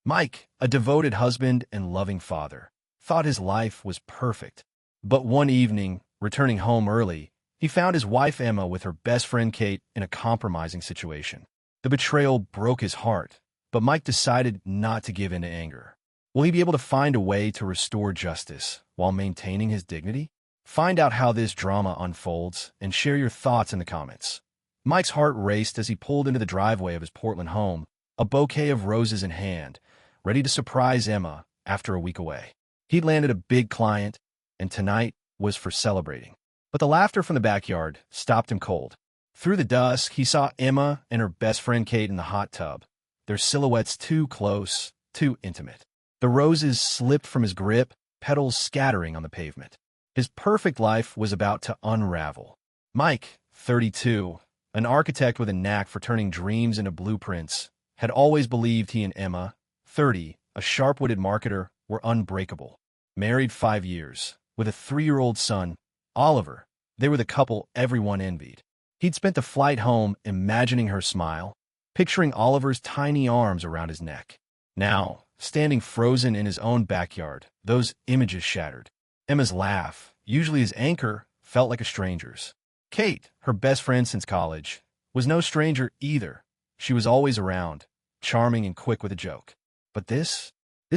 Mike, a devoted husband and loving father, thought his life was perfect. But one evening, returning home early, he found his wife Emma with her best friend Kate in a compromising situation. The betrayal broke his heart, but Mike decided not to give in to anger. Will he be able to find a way to restore justice while maintaining his dignity? Find out how this drama unfolds and share your thoughts in the comments. Mike's heart raced as he pulled into the driveway of his Portland home, a bouquet of roses in hand, ready to surprise Emma after a week away. He'd landed a big client, and tonight was for celebrating. But the laughter from the backyard stopped him cold. Through the dusk, he saw Emma and her best friend Kate in the hot tub, their silhouettes too close, too intimate. The roses slipped from his grip, petals scattering on the pavement. His perfect life was about to unravel. Mike, 32, an architect with a knack for turning dreams into blueprints, had always believed he and Emma, 30, a sharp-witted marketer, were unbreakable. Married 5 years, with a 3-year-old son, Oliver, they were the couple everyone envied. He'd spent the flight home imagining her smile, picturing Oliver's tiny arms around his neck. Now, standing frozen in his own backyard, those images shattered. Emma's laugh, usually his anchor, felt like a stranger's. Kate, her best friend since college, was no stranger either. She was always around, charming and quick with a joke. But this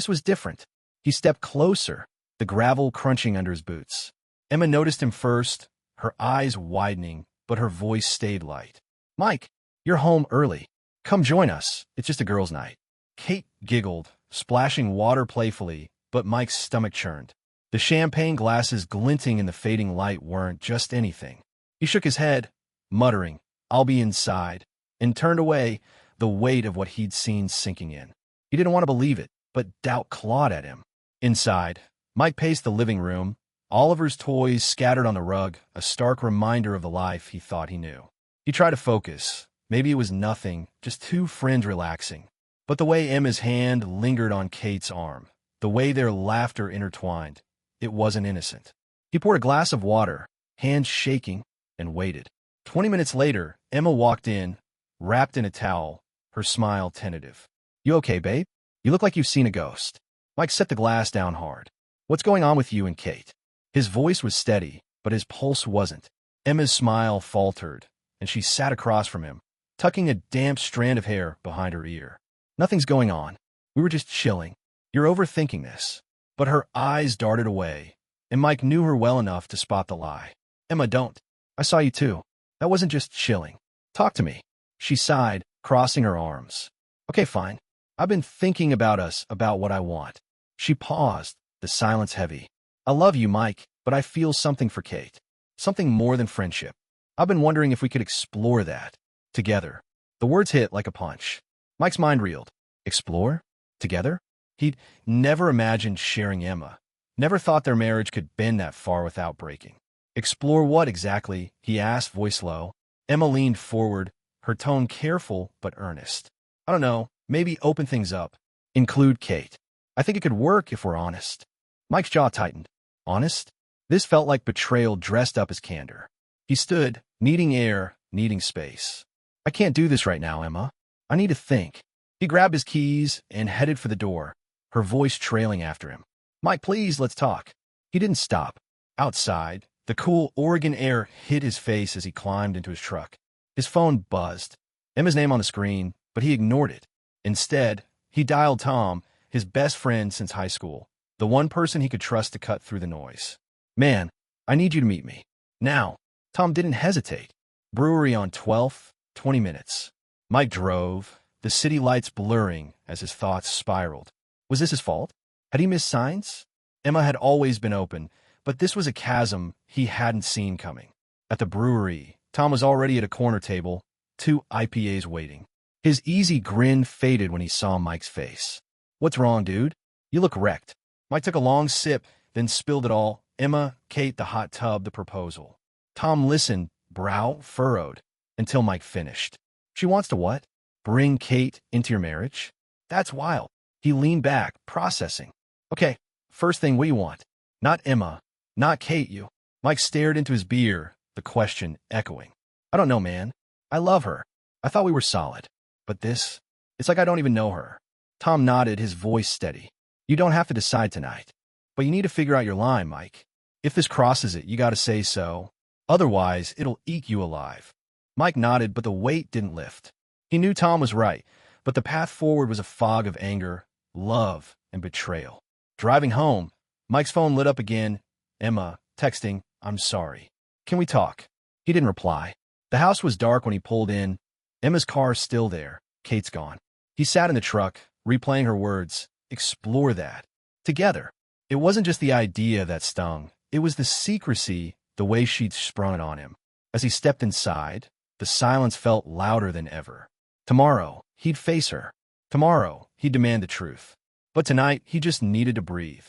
was different. He stepped closer, the gravel crunching under his boots. Emma noticed him first, her eyes widening, but her voice stayed light. "Mike, you're home early. Come join us. It's just a girls' night." Kate giggled, splashing water playfully, but Mike's stomach churned. The champagne glasses glinting in the fading light weren't just anything. He shook his head, muttering, "I'll be inside," and turned away, the weight of what he'd seen sinking in. He didn't want to believe it, but doubt clawed at him. Inside, Mike paced the living room, Oliver's toys scattered on the rug, a stark reminder of the life he thought he knew. He tried to focus. Maybe it was nothing, just two friends relaxing. But the way Emma's hand lingered on Kate's arm, the way their laughter intertwined, it wasn't innocent. He poured a glass of water, hands shaking, and waited. 20 minutes later, Emma walked in, wrapped in a towel, her smile tentative. "You okay, babe? You look like you've seen a ghost." Mike set the glass down hard. "What's going on with you and Kate?" His voice was steady, but his pulse wasn't. Emma's smile faltered, and she sat across from him, tucking a damp strand of hair behind her ear. "Nothing's going on. We were just chilling. You're overthinking this." But her eyes darted away, and Mike knew her well enough to spot the lie. "Emma, don't. I saw you too. That wasn't just chilling. Talk to me." She sighed, crossing her arms. "Okay, fine. I've been thinking about us, about what I want." She paused, the silence heavy. "I love you, Mike, but I feel something for Kate. Something more than friendship. I've been wondering if we could explore that together." The words hit like a punch. Mike's mind reeled. Explore? Together? He'd never imagined sharing Emma. Never thought their marriage could bend that far without breaking. "Explore what exactly?" he asked, voice low. Emma leaned forward, her tone careful but earnest. "I don't know. Maybe open things up. Include Kate. I think it could work if we're honest." Mike's jaw tightened. Honest? This felt like betrayal dressed up as candor. He stood, needing air, needing space. "I can't do this right now, Emma. I need to think." He grabbed his keys and headed for the door, her voice trailing after him. "Mike, please, let's talk." He didn't stop. Outside, the cool Oregon air hit his face as he climbed into his truck. His phone buzzed. Emma's name on the screen, but he ignored it. Instead, he dialed Tom, his best friend since high school, the one person he could trust to cut through the noise. "Man, I need you to meet me. Now." Tom didn't hesitate. Brewery on 12th, 20 minutes. Mike drove, the city lights blurring as his thoughts spiraled. Was this his fault? Had he missed signs? Emma had always been open, but this was a chasm he hadn't seen coming. At the brewery, Tom was already at a corner table, 2 IPAs waiting. His easy grin faded when he saw Mike's face. "What's wrong, dude? You look wrecked." Mike took a long sip, then spilled it all. Emma, Kate, the hot tub, the proposal. Tom listened, brow furrowed, until Mike finished. "She wants to what? Bring Kate into your marriage? That's wild." He leaned back, processing. "Okay, first thing, what do you want? Not Emma, not Kate, you." Mike stared into his beer, the question echoing. "I don't know, man. I love her. I thought we were solid. But this, it's like I don't even know her." Tom nodded, his voice steady. You don't have to decide tonight. But you need to figure out your line, Mike. If this crosses it, you gotta say so. Otherwise, it'll eat you alive. Mike nodded, but the weight didn't lift. He knew Tom was right, but the path forward was a fog of anger, love, and betrayal. Driving home, Mike's phone lit up again. Emma, texting, I'm sorry. Can we talk? He didn't reply. The house was dark when he pulled in. Emma's car's still there. Kate's gone. He sat in the truck, replaying her words. Explore that. Together. It wasn't just the idea that stung. It was the secrecy, the way she'd sprung it on him. As he stepped inside, the silence felt louder than ever. Tomorrow, he'd face her. Tomorrow, he'd demand the truth. But tonight, he just needed to breathe.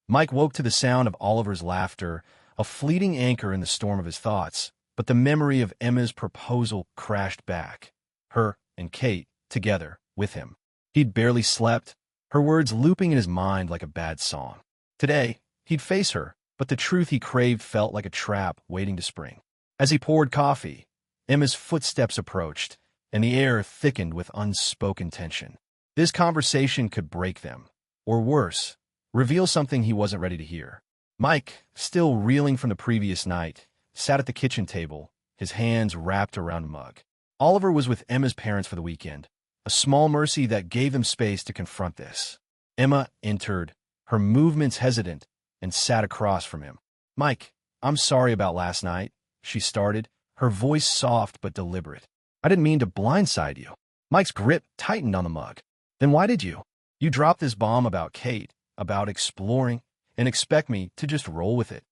Mike woke to the sound of Oliver's laughter, a fleeting anchor in the storm of his thoughts, but the memory of Emma's proposal crashed back. Her and Kate, together, with him. He'd barely slept, her words looping in his mind like a bad song. Today, he'd face her, but the truth he craved felt like a trap waiting to spring. As he poured coffee, Emma's footsteps approached, and the air thickened with unspoken tension. This conversation could break them, or worse, reveal something he wasn't ready to hear. Mike, still reeling from the previous night, sat at the kitchen table, his hands wrapped around a mug. Oliver was with Emma's parents for the weekend, a small mercy that gave them space to confront this. Emma entered, her movements hesitant, and sat across from him. Mike, I'm sorry about last night, she started, her voice soft but deliberate. I didn't mean to blindside you. Mike's grip tightened on the mug. Then why did you? You dropped this bomb about Kate, about exploring, and expect me to just roll with it.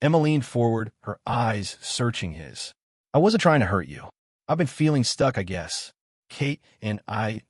Emma leaned forward, her eyes searching his. I wasn't trying to hurt you. I've been feeling stuck, I guess. Kate and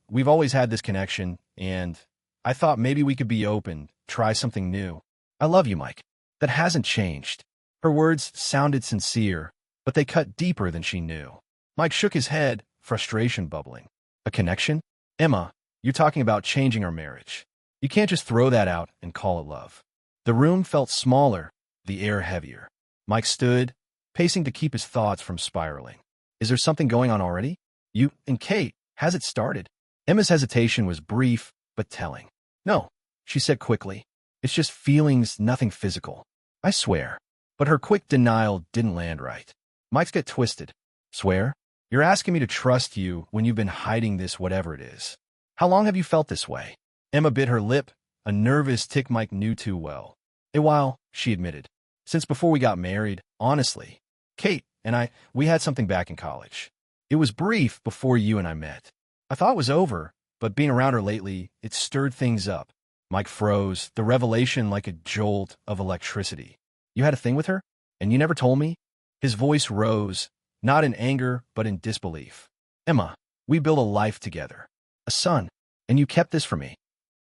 we've always had this connection, and I thought maybe we could be open, try something new. I love you, Mike. That hasn't changed. Her words sounded sincere, but they cut deeper than she knew. Mike shook his head, frustration bubbling. A connection? Emma, you're talking about changing our marriage. You can't just throw that out and call it love. The room felt smaller, the air heavier. Mike stood, pacing to keep his thoughts from spiraling. Is there something going on already? You and Kate, has it started? Emma's hesitation was brief, but telling. No, she said quickly. It's just feelings, nothing physical. I swear. But her quick denial didn't land right. Mike's get twisted. Swear? You're asking me to trust you when you've been hiding this whatever it is. How long have you felt this way? Emma bit her lip, a nervous tick Mike knew too well. A while, she admitted. Since before we got married, honestly. Kate and we had something back in college. It was brief before you and I met. I thought it was over, but being around her lately, it stirred things up. Mike froze, the revelation like a jolt of electricity. You had a thing with her? And you never told me? His voice rose, not in anger, but in disbelief. Emma, we built a life together. A son. And you kept this from me.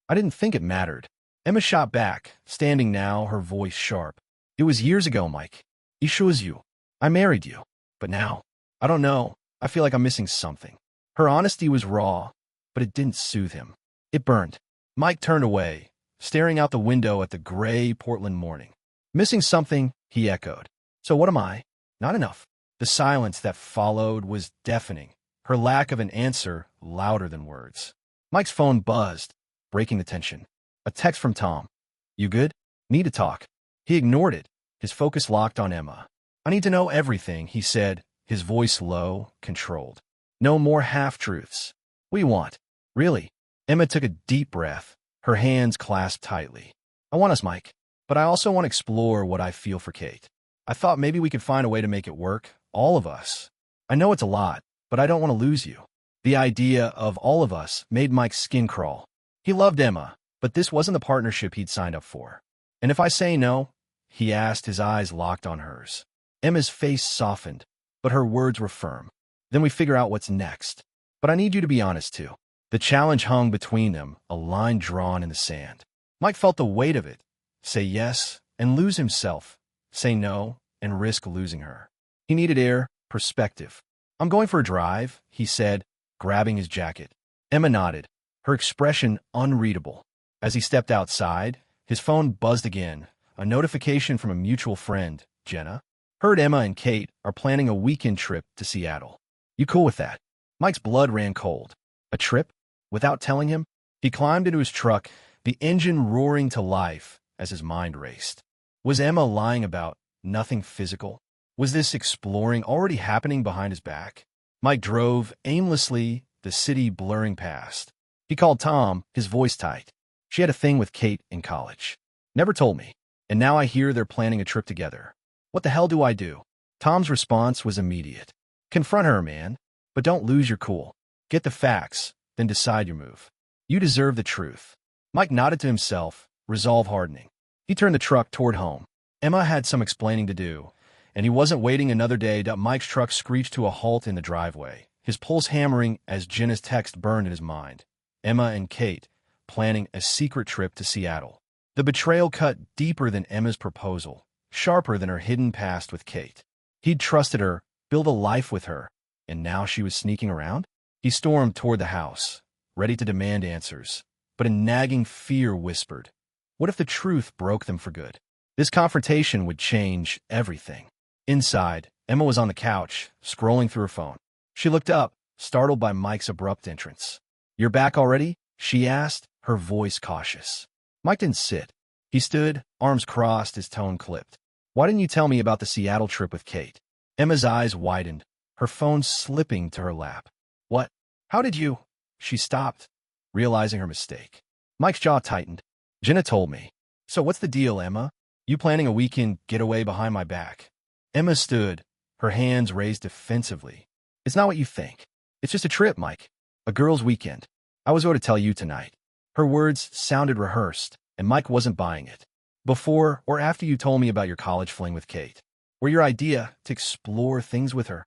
I didn't think it mattered. Emma shot back, standing now, her voice sharp. It was years ago, Mike. It shows you. I married you. But now, I don't know. I feel like I'm missing something. Her honesty was raw, but it didn't soothe him. It burned. Mike turned away, staring out the window at the gray Portland morning. Missing something, he echoed. So what am I? Not enough. The silence that followed was deafening, her lack of an answer louder than words. Mike's phone buzzed, breaking the tension. A text from Tom. You good? Need to talk. He ignored it, his focus locked on Emma. I need to know everything, he said, his voice low, controlled. No more half-truths. We want. Really? Emma took a deep breath, her hands clasped tightly. I want us, Mike, but I also want to explore what I feel for Kate. I thought maybe we could find a way to make it work, all of us. I know it's a lot, but I don't want to lose you. The idea of all of us made Mike's skin crawl. He loved Emma, but this wasn't the partnership he'd signed up for. And if I say no? He asked, his eyes locked on hers. Emma's face softened, but her words were firm. Then we figure out what's next. But I need you to be honest, too. The challenge hung between them, a line drawn in the sand. Mike felt the weight of it. Say yes and lose himself. Say no and risk losing her. He needed air, perspective. I'm going for a drive, he said, grabbing his jacket. Emma nodded, her expression unreadable. As he stepped outside, his phone buzzed again, a notification from a mutual friend, Jenna. Heard Emma and Kate are planning a weekend trip to Seattle. You cool with that? Mike's blood ran cold. A trip? Without telling him? He climbed into his truck, the engine roaring to life as his mind raced. Was Emma lying about nothing physical? Was this exploring already happening behind his back? Mike drove aimlessly, the city blurring past. He called Tom, his voice tight. She had a thing with Kate in college. Never told me. And now I hear they're planning a trip together. What the hell do I do? Tom's response was immediate. Confront her, man. But don't lose your cool. Get the facts, then decide your move. You deserve the truth. Mike nodded to himself, resolve hardening. He turned the truck toward home. Emma had some explaining to do, and he wasn't waiting another day. Mike's truck screeched to a halt in the driveway, his pulse hammering as Jenna's text burned in his mind. Emma and Kate planning a secret trip to Seattle. The betrayal cut deeper than Emma's proposal, sharper than her hidden past with Kate. He'd trusted her, built a life with her, and now she was sneaking around? He stormed toward the house, ready to demand answers, but a nagging fear whispered, what if the truth broke them for good? This confrontation would change everything. Inside, Emma was on the couch, scrolling through her phone. She looked up, startled by Mike's abrupt entrance. You're back already? She asked, her voice cautious. Mike didn't sit. He stood, arms crossed, his tone clipped. Why didn't you tell me about the Seattle trip with Kate? Emma's eyes widened, her phone slipping to her lap. What? How did you? She stopped, realizing her mistake. Mike's jaw tightened. Jenna told me. So what's the deal, Emma? You planning a weekend getaway behind my back? Emma stood, her hands raised defensively. It's not what you think. It's just a trip, Mike. A girl's weekend. I was going to tell you tonight. Her words sounded rehearsed, and Mike wasn't buying it. Before or after you told me about your college fling with Kate, or your idea to explore things with her.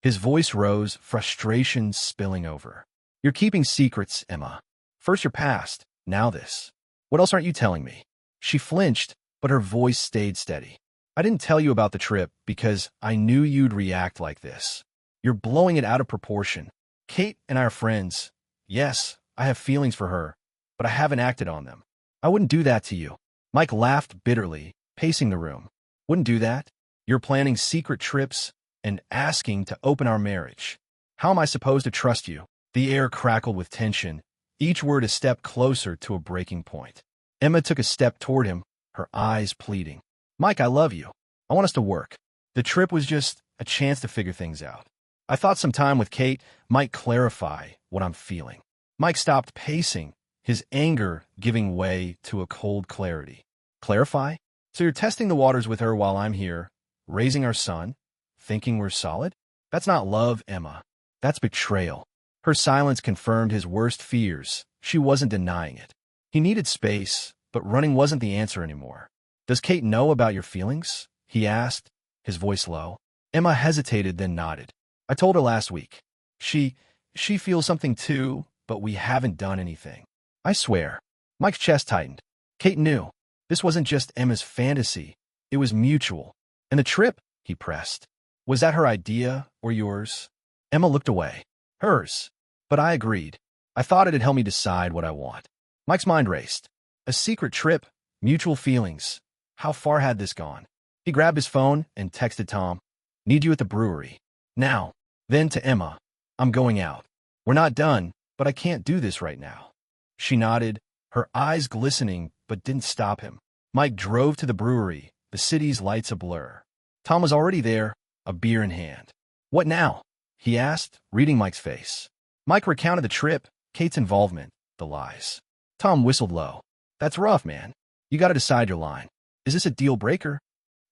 His voice rose, frustration spilling over. You're keeping secrets, Emma. First your past, now this. What else aren't you telling me? She flinched, but her voice stayed steady. I didn't tell you about the trip because I knew you'd react like this. You're blowing it out of proportion. Kate and I are friends. Yes, I have feelings for her, but I haven't acted on them. I wouldn't do that to you. Mike laughed bitterly, pacing the room. Wouldn't do that? You're planning secret trips and asking to open our marriage. How am I supposed to trust you? The air crackled with tension, each word a step closer to a breaking point. Emma took a step toward him, her eyes pleading. Mike, I love you. I want us to work. The trip was just a chance to figure things out. I thought some time with Kate might clarify what I'm feeling. Mike stopped pacing, his anger giving way to a cold clarity. Clarify? So you're testing the waters with her while I'm here, raising our son, thinking we're solid? That's not love, Emma. That's betrayal. Her silence confirmed his worst fears. She wasn't denying it. He needed space, but running wasn't the answer anymore. Does Kate know about your feelings? He asked, his voice low. Emma hesitated, then nodded. I told her last week. She feels something too, but we haven't done anything. I swear. Mike's chest tightened. Kate knew. This wasn't just Emma's fantasy. It was mutual. And the trip, he pressed. Was that her idea or yours? Emma looked away. Hers. But I agreed. I thought it'd help me decide what I want. Mike's mind raced. A secret trip, mutual feelings. How far had this gone? He grabbed his phone and texted Tom. Need you at the brewery. Now. Then to Emma. I'm going out. We're not done, but I can't do this right now. She nodded, her eyes glistening, but didn't stop him. Mike drove to the brewery, the city's lights ablur. Tom was already there, a beer in hand. What now? He asked, reading Mike's face. Mike recounted the trip, Kate's involvement, the lies. Tom whistled low. That's rough, man. You gotta decide your line. Is this a deal breaker?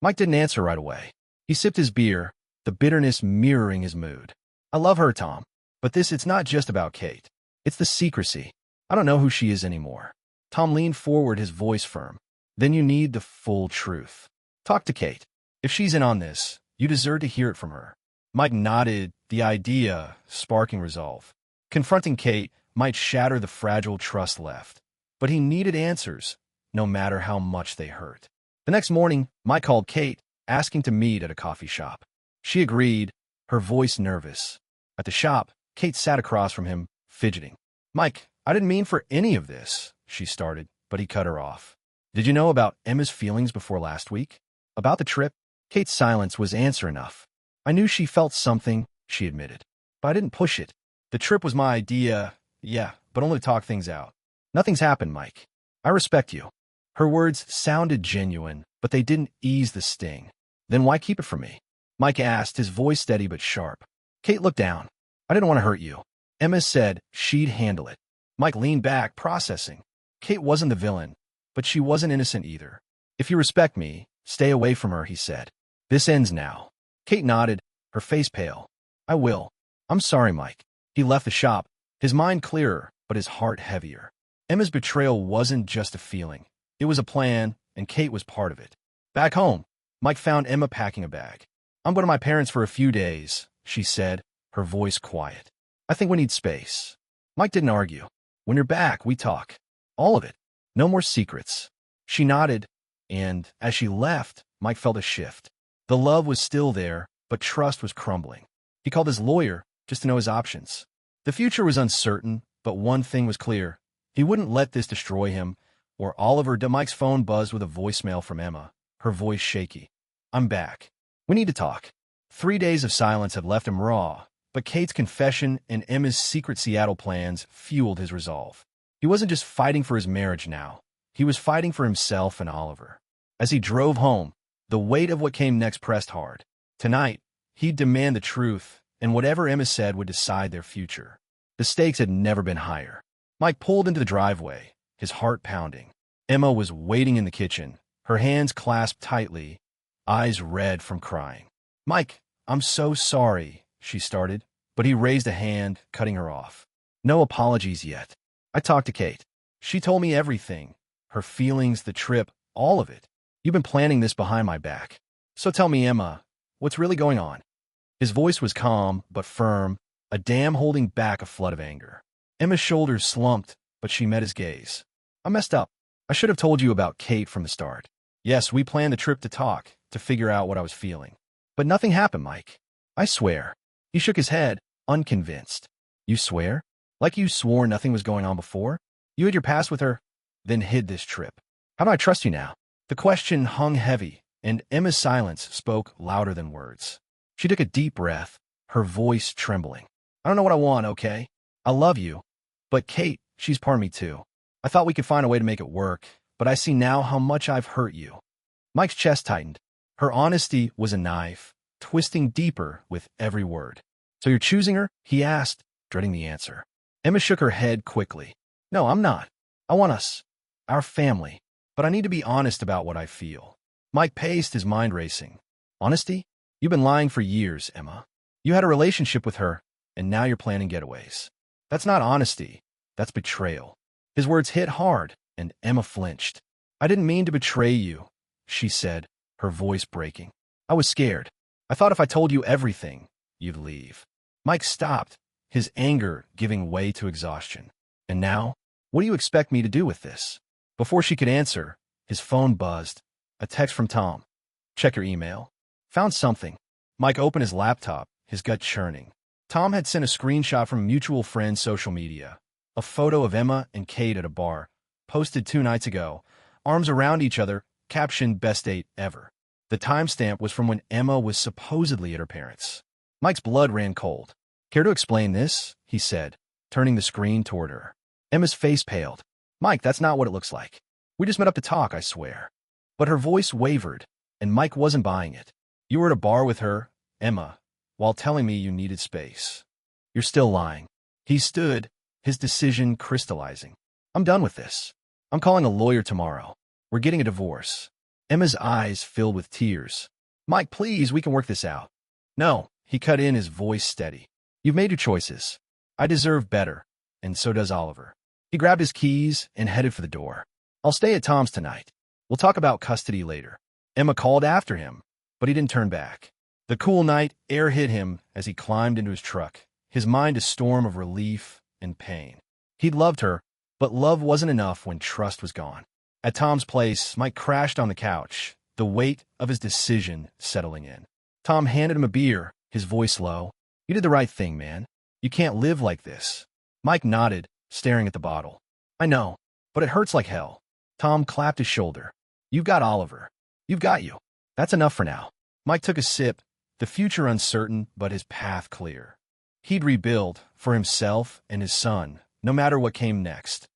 Mike didn't answer right away. He sipped his beer, the bitterness mirroring his mood. I love her, Tom. But it's not just about Kate. It's the secrecy. I don't know who she is anymore. Tom leaned forward, his voice firm. Then you need the full truth. Talk to Kate. If she's in on this, you deserve to hear it from her. Mike nodded, the idea sparking resolve. Confronting Kate might shatter the fragile trust left, but he needed answers, no matter how much they hurt. The next morning, Mike called Kate, asking to meet at a coffee shop. She agreed, her voice nervous. At the shop, Kate sat across from him, fidgeting. Mike, I didn't mean for any of this, she started, but he cut her off. Did you know about Emma's feelings before last week? About the trip? Kate's silence was answer enough. I knew she felt something, she admitted. But I didn't push it. The trip was my idea, yeah, but only to talk things out. Nothing's happened, Mike. I respect you. Her words sounded genuine, but they didn't ease the sting. Then why keep it from me? Mike asked, his voice steady but sharp. Kate looked down. I didn't want to hurt you. Emma said she'd handle it. Mike leaned back, processing. Kate wasn't the villain, but she wasn't innocent either. If you respect me, stay away from her, he said. This ends now. Kate nodded, her face pale. I will. I'm sorry, Mike. He left the shop, his mind clearer, but his heart heavier. Emma's betrayal wasn't just a feeling. It was a plan, and Kate was part of it. Back home, Mike found Emma packing a bag. I'm going to my parents for a few days, she said, her voice quiet. I think we need space. Mike didn't argue. When you're back, we talk. All of it. No more secrets. She nodded, and as she left, Mike felt a shift. The love was still there, but trust was crumbling. He called his lawyer just to know his options. The future was uncertain, but one thing was clear. He wouldn't let this destroy him, or Oliver. Mike's phone buzzed with a voicemail from Emma, her voice shaky. I'm back. We need to talk. 3 days of silence had left him raw, but Kate's confession and Emma's secret Seattle plans fueled his resolve. He wasn't just fighting for his marriage now. He was fighting for himself and Oliver. As he drove home, the weight of what came next pressed hard. Tonight, he'd demand the truth, and whatever Emma said would decide their future. The stakes had never been higher. Mike pulled into the driveway, his heart pounding. Emma was waiting in the kitchen, her hands clasped tightly, eyes red from crying. Mike, I'm so sorry, she started, but he raised a hand, cutting her off. No apologies yet. I talked to Kate. She told me everything. Her feelings, the trip, all of it. You've been planning this behind my back. So tell me, Emma, what's really going on? His voice was calm, but firm, a dam holding back a flood of anger. Emma's shoulders slumped, but she met his gaze. I messed up. I should have told you about Kate from the start. Yes, we planned the trip to talk, to figure out what I was feeling. But nothing happened, Mike. I swear. He shook his head, unconvinced. You swear? Like you swore nothing was going on before? You had your past with her, then hid this trip. How do I trust you now? The question hung heavy, and Emma's silence spoke louder than words. She took a deep breath, her voice trembling. I don't know what I want, okay? I love you. But Kate, she's part of me too. I thought we could find a way to make it work, but I see now how much I've hurt you. Mike's chest tightened. Her honesty was a knife, twisting deeper with every word. So you're choosing her? He asked, dreading the answer. Emma shook her head quickly. No, I'm not. I want us. Our family. But I need to be honest about what I feel. Mike paced, his mind racing. Honesty? You've been lying for years, Emma. You had a relationship with her, and now you're planning getaways. That's not honesty. That's betrayal. His words hit hard, and Emma flinched. I didn't mean to betray you, she said, her voice breaking. I was scared. I thought if I told you everything, you'd leave. Mike stopped, his anger giving way to exhaustion. And now, what do you expect me to do with this? Before she could answer, his phone buzzed. A text from Tom. Check your email. Found something. Mike opened his laptop, his gut churning. Tom had sent a screenshot from a mutual friend's social media. A photo of Emma and Kate at a bar, posted 2 nights ago, arms around each other, captioned best date ever. The timestamp was from when Emma was supposedly at her parents'. Mike's blood ran cold. Care to explain this? He said, turning the screen toward her. Emma's face paled. Mike, that's not what it looks like. We just met up to talk, I swear. But her voice wavered, and Mike wasn't buying it. You were at a bar with her, Emma, while telling me you needed space. You're still lying. He stood, his decision crystallizing. I'm done with this. I'm calling a lawyer tomorrow. We're getting a divorce. Emma's eyes filled with tears. Mike, please, we can work this out. No, he cut in, his voice steady. You've made your choices. I deserve better, and so does Oliver. He grabbed his keys and headed for the door. I'll stay at Tom's tonight. We'll talk about custody later. Emma called after him, but he didn't turn back. The cool night air hit him as he climbed into his truck, his mind a storm of relief and pain. He'd loved her, but love wasn't enough when trust was gone. At Tom's place, Mike crashed on the couch, the weight of his decision settling in. Tom handed him a beer, his voice low. You did the right thing, man. You can't live like this. Mike nodded, staring at the bottle. I know, but it hurts like hell. Tom clapped his shoulder. You've got Oliver. You've got you. That's enough for now. Mike took a sip, the future uncertain, but his path clear. He'd rebuild, for himself and his son, no matter what came next.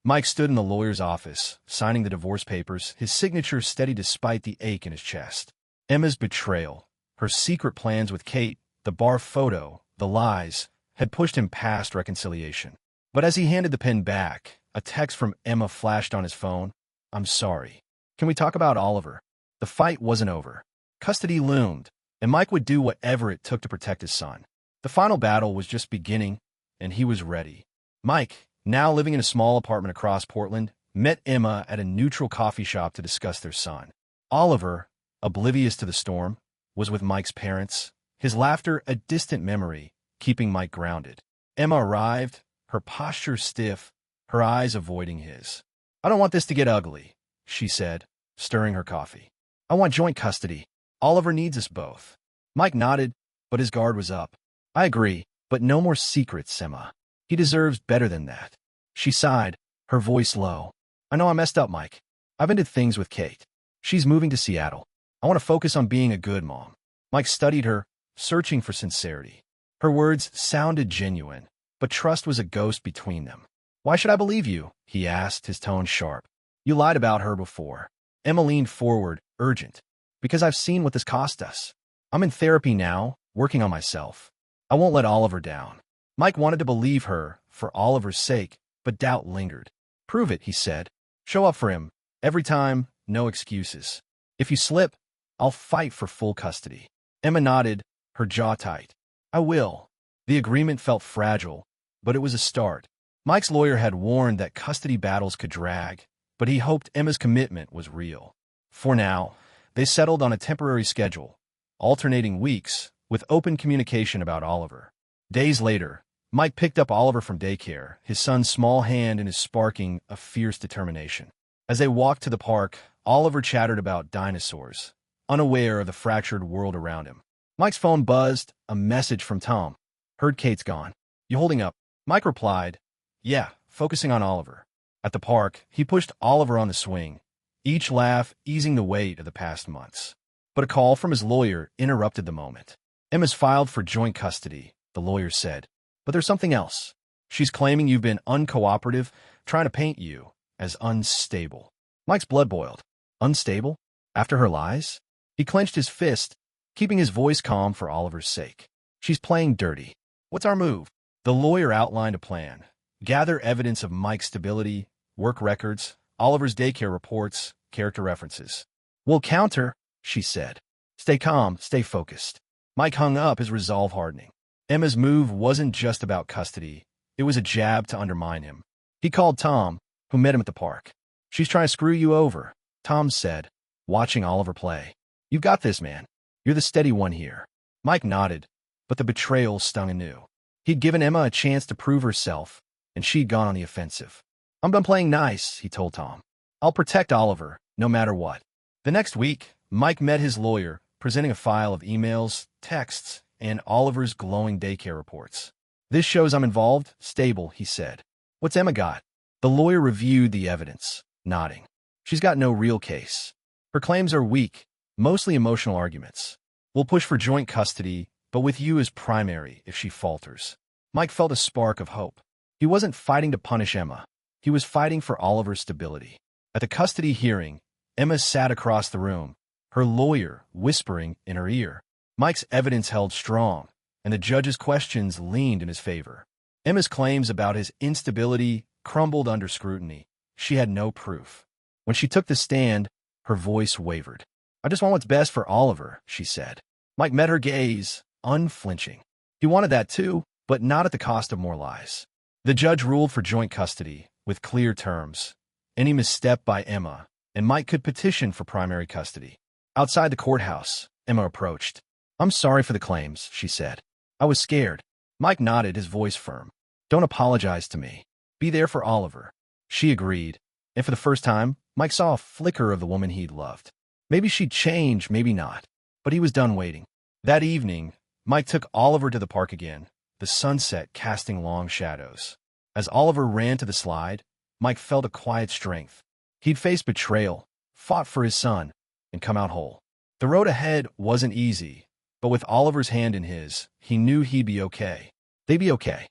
Mike stood in the lawyer's office, signing the divorce papers, his signature steady despite the ache in his chest. Emma's betrayal, her secret plans with Kate, the bar photo, the lies, had pushed him past reconciliation. But as he handed the pen back, a text from Emma flashed on his phone. "I'm sorry. Can we talk about Oliver?" The fight wasn't over. Custody loomed, and Mike would do whatever it took to protect his son. The final battle was just beginning, and he was ready. Mike, now living in a small apartment across Portland, met Emma at a neutral coffee shop to discuss their son. Oliver, oblivious to the storm, was with Mike's parents, his laughter a distant memory, keeping Mike grounded. Emma arrived, her posture stiff, her eyes avoiding his. "I don't want this to get ugly," she said, stirring her coffee. "I want joint custody. Oliver needs us both." Mike nodded, but his guard was up. "I agree, but no more secrets, Emma. He deserves better than that." She sighed, her voice low. "I know I messed up, Mike. I've ended things with Kate. She's moving to Seattle. I want to focus on being a good mom." Mike studied her, searching for sincerity. Her words sounded genuine, but trust was a ghost between them. "Why should I believe you?" he asked, his tone sharp. "You lied about her before." Emma leaned forward, urgent. "Because I've seen what this cost us. I'm in therapy now, working on myself. I won't let Oliver down." Mike wanted to believe her, for Oliver's sake, but doubt lingered. "Prove it," he said. "Show up for him. Every time, no excuses. If you slip, I'll fight for full custody." Emma nodded, her jaw tight. "I will." The agreement felt fragile, but it was a start. Mike's lawyer had warned that custody battles could drag, but he hoped Emma's commitment was real. For now, they settled on a temporary schedule, alternating weeks, with open communication about Oliver. Days later, Mike picked up Oliver from daycare, his son's small hand in his sparking a fierce determination. As they walked to the park, Oliver chattered about dinosaurs, unaware of the fractured world around him. Mike's phone buzzed, a message from Tom. "Heard Kate's gone. You holding up?" Mike replied, "Yeah, focusing on Oliver." At the park, he pushed Oliver on the swing, each laugh easing the weight of the past months. But a call from his lawyer interrupted the moment. "Emma's filed for joint custody," the lawyer said. "But there's something else. She's claiming you've been uncooperative, trying to paint you as unstable." Mike's blood boiled. Unstable? After her lies? He clenched his fist, keeping his voice calm for Oliver's sake. "She's playing dirty. What's our move?" The lawyer outlined a plan. Gather evidence of Mike's stability, work records, Oliver's daycare reports, character references. "We'll counter," she said. "Stay calm, stay focused." Mike hung up, his resolve hardening. Emma's move wasn't just about custody. It was a jab to undermine him. He called Tom, who met him at the park. "She's trying to screw you over," Tom said, watching Oliver play. "You've got this, man. You're the steady one here." Mike nodded, but the betrayal stung anew. He'd given Emma a chance to prove herself, and she'd gone on the offensive. "I'm done playing nice," he told Tom. "I'll protect Oliver, no matter what." The next week, Mike met his lawyer, presenting a file of emails, texts, and Oliver's glowing daycare reports. "This shows I'm involved, stable," he said. "What's Emma got?" The lawyer reviewed the evidence, nodding. "She's got no real case. Her claims are weak, mostly emotional arguments. We'll push for joint custody, but with you as primary if she falters." Mike felt a spark of hope. He wasn't fighting to punish Emma. He was fighting for Oliver's stability. At the custody hearing, Emma sat across the room, her lawyer whispering in her ear. Mike's evidence held strong, and the judge's questions leaned in his favor. Emma's claims about his instability crumbled under scrutiny. She had no proof. When she took the stand, her voice wavered. "I just want what's best for Oliver," she said. Mike met her gaze, unflinching. He wanted that too, but not at the cost of more lies. The judge ruled for joint custody, with clear terms. Any misstep by Emma, and Mike could petition for primary custody. Outside the courthouse, Emma approached. "I'm sorry for the claims," she said. "I was scared." Mike nodded, his voice firm. "Don't apologize to me. Be there for Oliver." She agreed, and for the first time, Mike saw a flicker of the woman he'd loved. Maybe she'd change, maybe not, but he was done waiting. That evening, Mike took Oliver to the park again, the sunset casting long shadows. As Oliver ran to the slide, Mike felt a quiet strength. He'd faced betrayal, fought for his son, and come out whole. The road ahead wasn't easy, but with Oliver's hand in his, he knew he'd be okay. They'd be okay.